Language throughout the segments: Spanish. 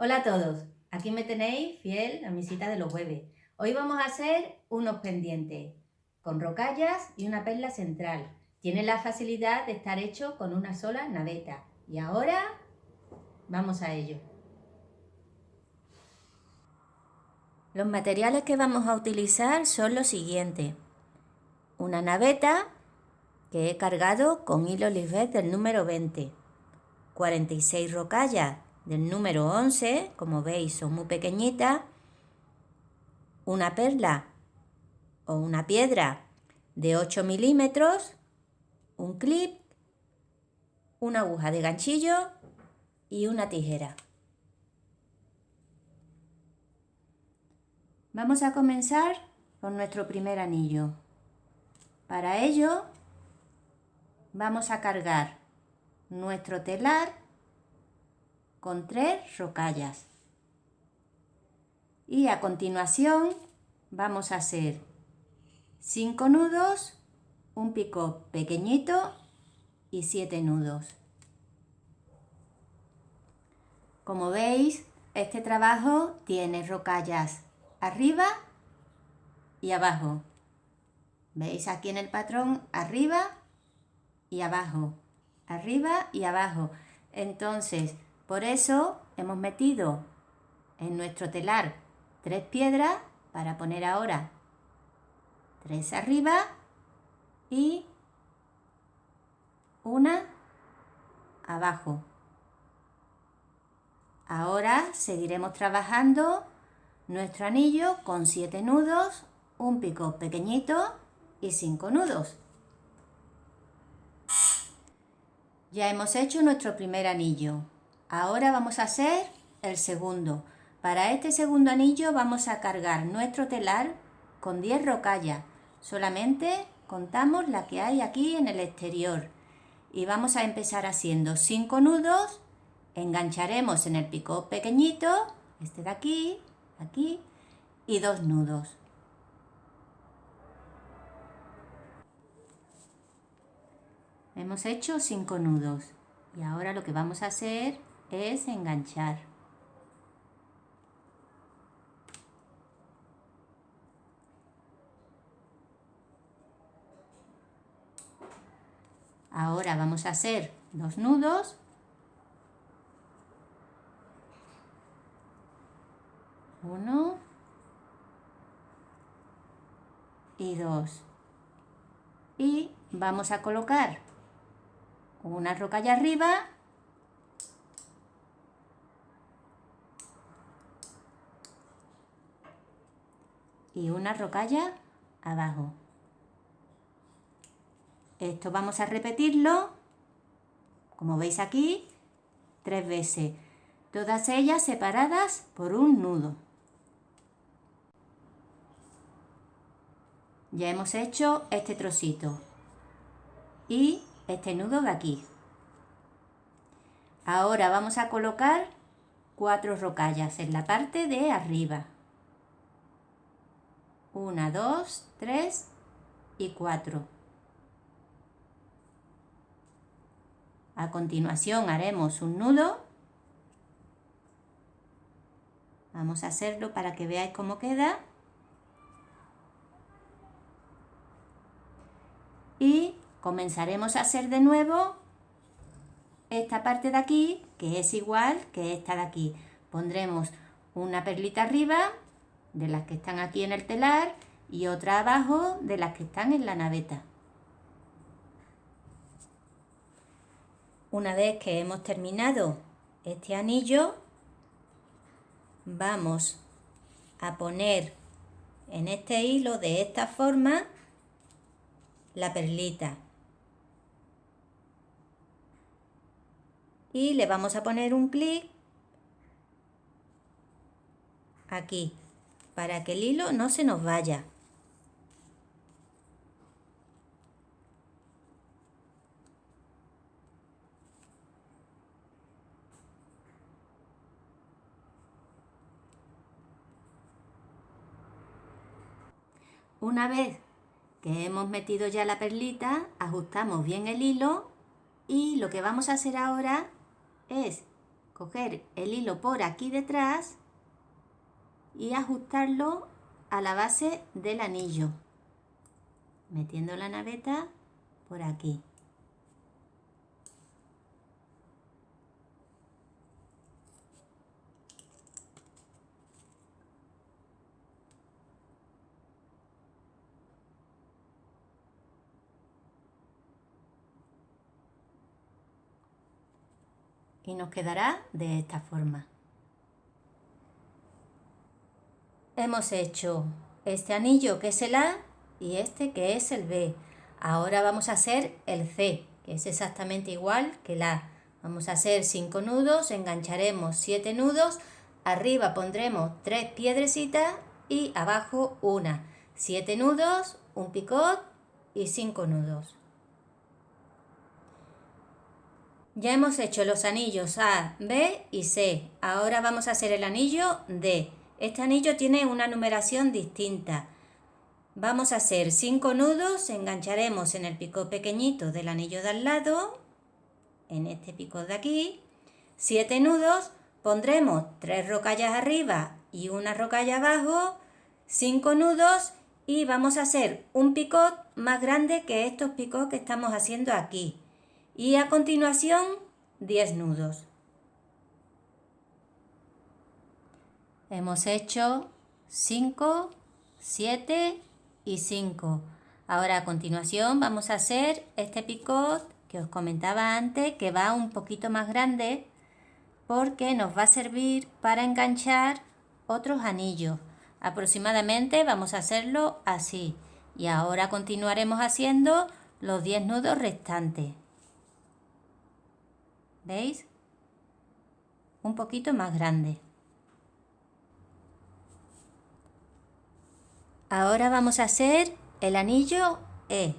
Hola a todos, aquí me tenéis fiel a mi cita de los jueves. Hoy vamos a hacer unos pendientes con rocallas y una perla central. Tiene la facilidad de estar hecho con una sola naveta. Y ahora vamos a ello. Los materiales que vamos a utilizar son los siguientes. Una naveta que he cargado con hilo Lisbeth del número 20. 46 rocallas del número 11, como veis son muy pequeñitas. Una perla o una piedra de 8 milímetros, un clip, una aguja de ganchillo y una tijera. Vamos a comenzar con nuestro primer anillo. Para ello vamos a cargar nuestro telar con 3 rocallas y a continuación vamos a hacer 5 nudos, un picot pequeñito y 7 nudos. Como veis, este trabajo tiene rocallas arriba y abajo. ¿Veis aquí en el patrón? Arriba y abajo, arriba y abajo. Entonces, por eso hemos metido en nuestro telar 3 piedras para poner ahora 3 arriba y una abajo. Ahora seguiremos trabajando nuestro anillo con 7 nudos, un picot pequeñito y 5 nudos. Ya hemos hecho nuestro primer anillo. Ahora vamos a hacer el segundo. Para este segundo anillo vamos a cargar nuestro telar con 10 rocallas. Solamente contamos la que hay aquí en el exterior. Y vamos a empezar haciendo 5 nudos. Engancharemos en el picot pequeñito, este de aquí, aquí, y 2 nudos. Hemos hecho 5 nudos y ahora lo que vamos a hacer es enganchar. Ahora vamos a hacer 2 nudos. Uno y 2. Y vamos a colocar una rocalla arriba y una rocalla abajo. Esto vamos a repetirlo, como veis aquí, 3 veces, todas ellas separadas por un nudo. Ya hemos hecho este trocito y este nudo de aquí. Ahora vamos a colocar 4 rocallas en la parte de arriba. 1, 2, 3 y 4. A continuación haremos un nudo. Vamos a hacerlo para que veáis cómo queda. Y comenzaremos a hacer de nuevo esta parte de aquí, que es igual que esta de aquí. Pondremos una perlita arriba de las que están aquí en el telar y otra abajo de las que están en la naveta. Una vez que hemos terminado este anillo, vamos a poner en este hilo de esta forma la perlita y le vamos a poner un clic aquí para que el hilo no se nos vaya. Una vez que hemos metido ya la perlita, ajustamos bien el hilo y lo que vamos a hacer ahora es coger el hilo por aquí detrás y ajustarlo a la base del anillo, metiendo la naveta por aquí. Y nos quedará de esta forma. Hemos hecho este anillo que es el A y este que es el B. Ahora vamos a hacer el C, que es exactamente igual que el A. Vamos a hacer 5 nudos, engancharemos 7 nudos, arriba pondremos 3 piedrecitas y abajo una. 7 nudos, un picot y 5 nudos. Ya hemos hecho los anillos A, B y C. Ahora vamos a hacer el anillo D. Este anillo tiene una numeración distinta. Vamos a hacer 5 nudos, engancharemos en el picot pequeñito del anillo de al lado, en este picot de aquí, 7 nudos, pondremos 3 rocallas arriba y una rocalla abajo, 5 nudos y vamos a hacer un picot más grande que estos picots que estamos haciendo aquí. Y a continuación 10 nudos. Hemos hecho 5, 7 y 5. Ahora a continuación vamos a hacer este picot que os comentaba antes, que va un poquito más grande porque nos va a servir para enganchar otros anillos. Aproximadamente vamos a hacerlo así. Y ahora continuaremos haciendo los 10 nudos restantes. ¿Veis? Un poquito más grande. Ahora vamos a hacer el anillo E.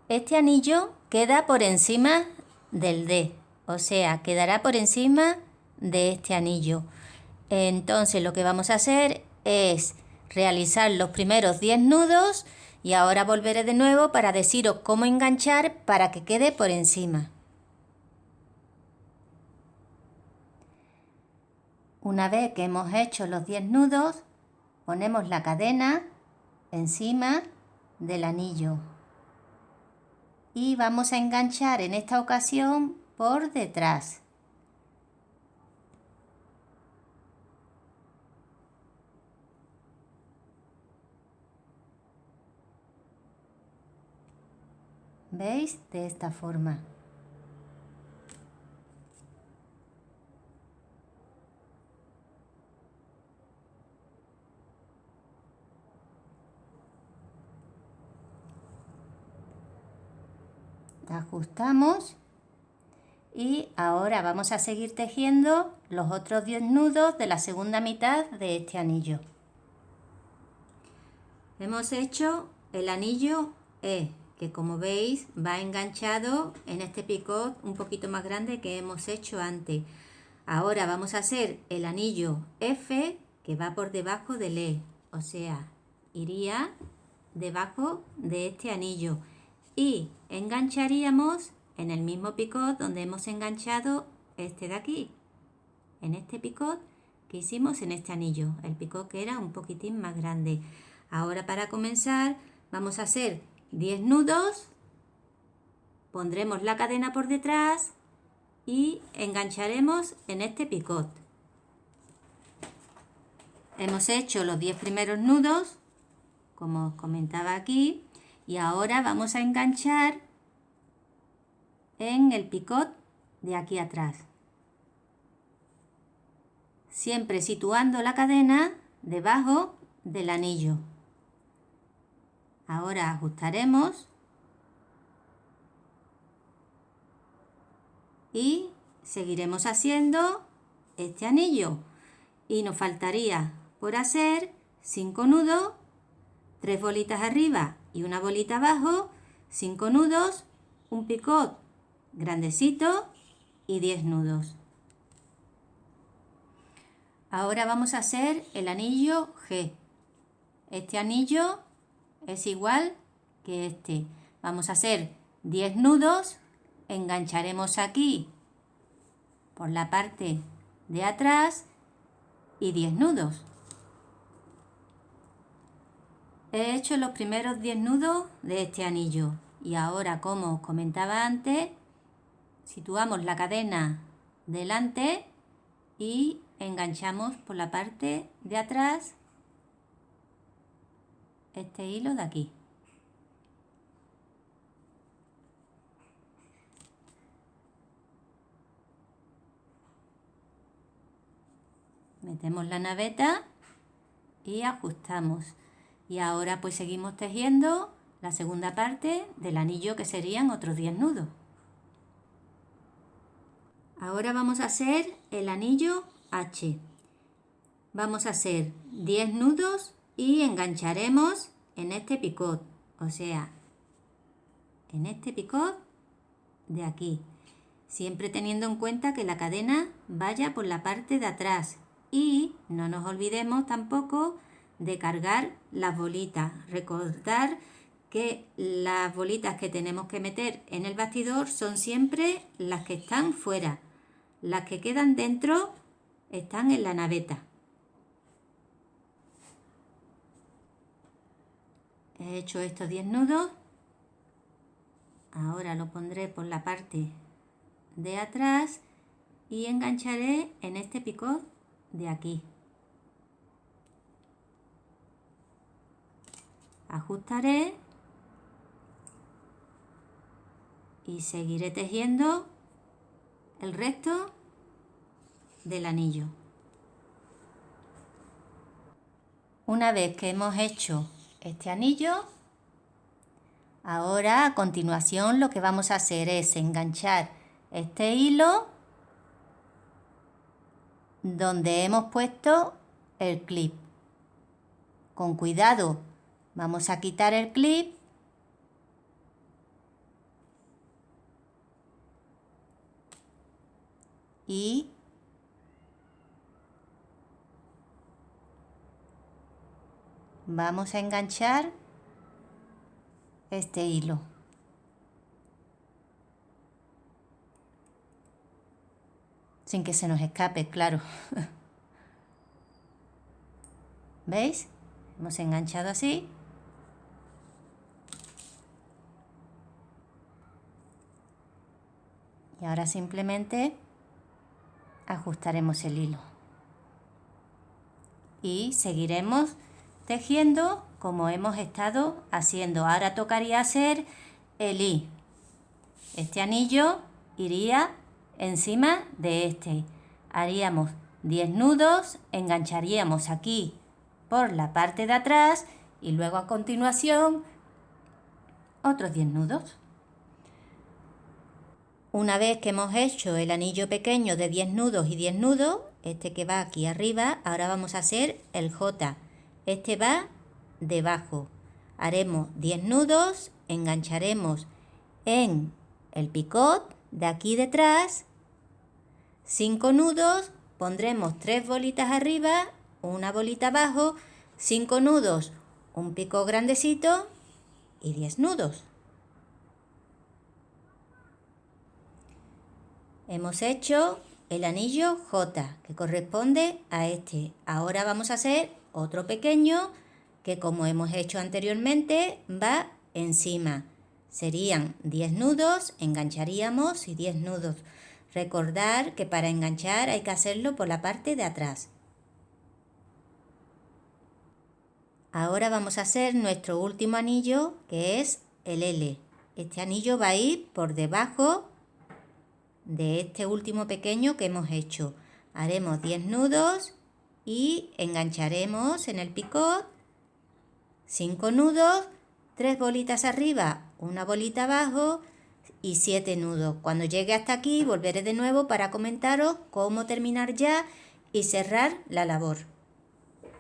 Este anillo queda por encima del D, o sea, quedará por encima de este anillo. Entonces lo que vamos a hacer es realizar los primeros 10 nudos y ahora volveré de nuevo para deciros cómo enganchar para que quede por encima. Una vez que hemos hecho los 10 nudos, ponemos la cadena encima del anillo y vamos a enganchar en esta ocasión por detrás. ¿Veis? De esta forma. Ajustamos y ahora vamos a seguir tejiendo los otros 10 nudos de la segunda mitad de este anillo. Hemos hecho el anillo E, que como veis va enganchado en este picot un poquito más grande que hemos hecho antes. Ahora vamos a hacer el anillo F, que va por debajo del E, o sea, iría debajo de este anillo y engancharíamos en el mismo picot donde hemos enganchado este de aquí, en este picot que hicimos en este anillo, el picot que era un poquitín más grande. Ahora para comenzar vamos a hacer 10 nudos, pondremos la cadena por detrás y engancharemos en este picot. Hemos hecho los 10 primeros nudos, como os comentaba aquí, y ahora vamos a enganchar en el picot de aquí atrás, siempre situando la cadena debajo del anillo. Ahora ajustaremos y seguiremos haciendo este anillo y nos faltaría por hacer 5 nudos, 3 bolitas arriba y una bolita abajo, 5 nudos, un picot grandecito y 10 nudos. Ahora vamos a hacer el anillo G. Este anillo es igual que este. Vamos a hacer 10 nudos, engancharemos aquí por la parte de atrás y 10 nudos. He hecho los primeros 10 nudos de este anillo y ahora, como os comentaba antes, situamos la cadena delante y enganchamos por la parte de atrás este hilo de aquí. Metemos la naveta y ajustamos. Y ahora pues seguimos tejiendo la segunda parte del anillo, que serían otros 10 nudos. Ahora vamos a hacer el anillo H. Vamos a hacer 10 nudos y engancharemos en este picot, o sea, en este picot de aquí, siempre teniendo en cuenta que la cadena vaya por la parte de atrás y no nos olvidemos tampoco de cargar las bolitas. Recordar que las bolitas que tenemos que meter en el bastidor son siempre las que están fuera. Las que quedan dentro están en la naveta. He hecho estos 10 nudos. Ahora lo pondré por la parte de atrás y engancharé en este picot de aquí. Ajustaré y seguiré tejiendo el resto del anillo. Una vez que hemos hecho este anillo, ahora a continuación lo que vamos a hacer es enganchar este hilo donde hemos puesto el clip. Con cuidado vamos a quitar el clip y vamos a enganchar este hilo. Sin que se nos escape, claro. ¿Veis? Hemos enganchado así. Y ahora simplemente ajustaremos el hilo. Y seguiremos tejiendo como hemos estado haciendo. Ahora tocaría hacer el I. Este anillo iría encima de este. Haríamos 10 nudos, engancharíamos aquí por la parte de atrás y luego a continuación otros 10 nudos. Una vez que hemos hecho el anillo pequeño de 10 nudos y 10 nudos, este que va aquí arriba, ahora vamos a hacer el J. Este va debajo. Haremos 10 nudos, engancharemos en el picot de aquí detrás, 5 nudos, pondremos 3 bolitas arriba, una bolita abajo, 5 nudos, un picot grandecito y 10 nudos. Hemos hecho el anillo J, que corresponde a este. Ahora vamos a hacer otro pequeño que, como hemos hecho anteriormente, va encima. Serían 10 nudos, engancharíamos y 10 nudos. Recordar que para enganchar hay que hacerlo por la parte de atrás. Ahora vamos a hacer nuestro último anillo, que es el L. Este anillo va a ir por debajo de este último pequeño que hemos hecho. Haremos 10 nudos y engancharemos en el picot 5 nudos, 3 bolitas arriba, una bolita abajo y 7 nudos. Cuando llegue hasta aquí volveré de nuevo para comentaros cómo terminar ya y cerrar la labor.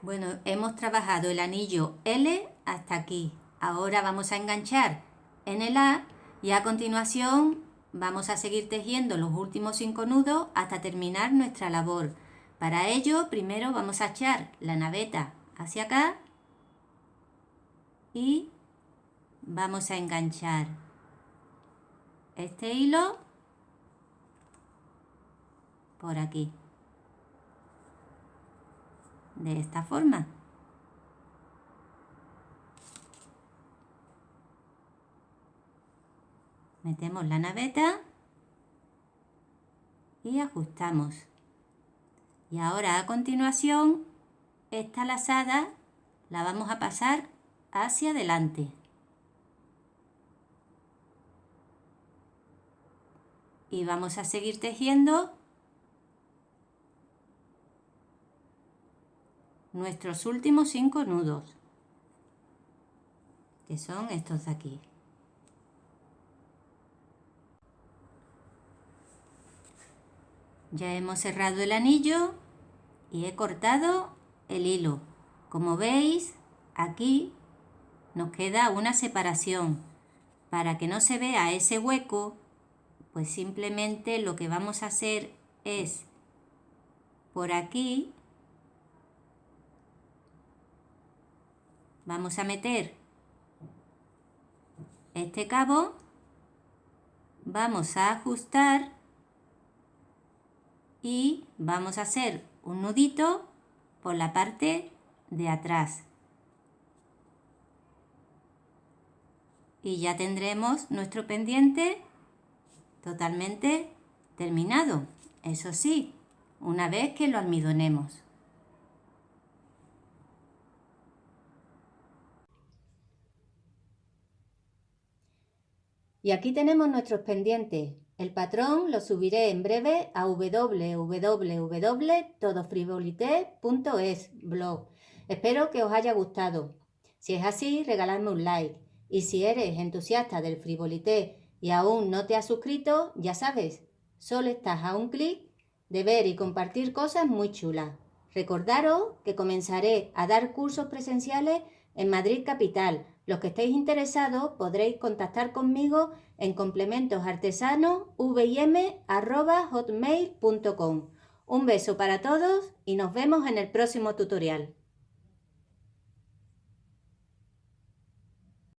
Bueno, hemos trabajado el anillo L hasta aquí. Ahora vamos a enganchar en el A y a continuación vamos a seguir tejiendo los últimos 5 nudos hasta terminar nuestra labor. Para ello, primero vamos a echar la naveta hacia acá y vamos a enganchar este hilo por aquí. de esta forma. Metemos la naveta y ajustamos. Y ahora a continuación esta lazada la vamos a pasar hacia adelante. Y vamos a seguir tejiendo nuestros últimos 5 nudos, que son estos de aquí. Ya hemos cerrado el anillo y he cortado el hilo. Como veis, aquí nos queda una separación. Para que no se vea ese hueco, pues simplemente lo que vamos a hacer es por aquí vamos a meter este cabo, vamos a ajustar y vamos a hacer un nudito por la parte de atrás. Y ya tendremos nuestro pendiente totalmente terminado. Eso sí, una vez que lo almidonemos. Y aquí tenemos nuestros pendientes. El patrón lo subiré en breve a www.todofrivolité.es blog. Espero que os haya gustado. Si es así, regaladme un like. Y si eres entusiasta del frivolité y aún no te has suscrito, ya sabes, solo estás a un clic de ver y compartir cosas muy chulas. Recordaros que comenzaré a dar cursos presenciales en Madrid Capital. Los que estéis interesados podréis contactar conmigo en complementosartesanos@hotmail.com. Un beso para todos y nos vemos en el próximo tutorial.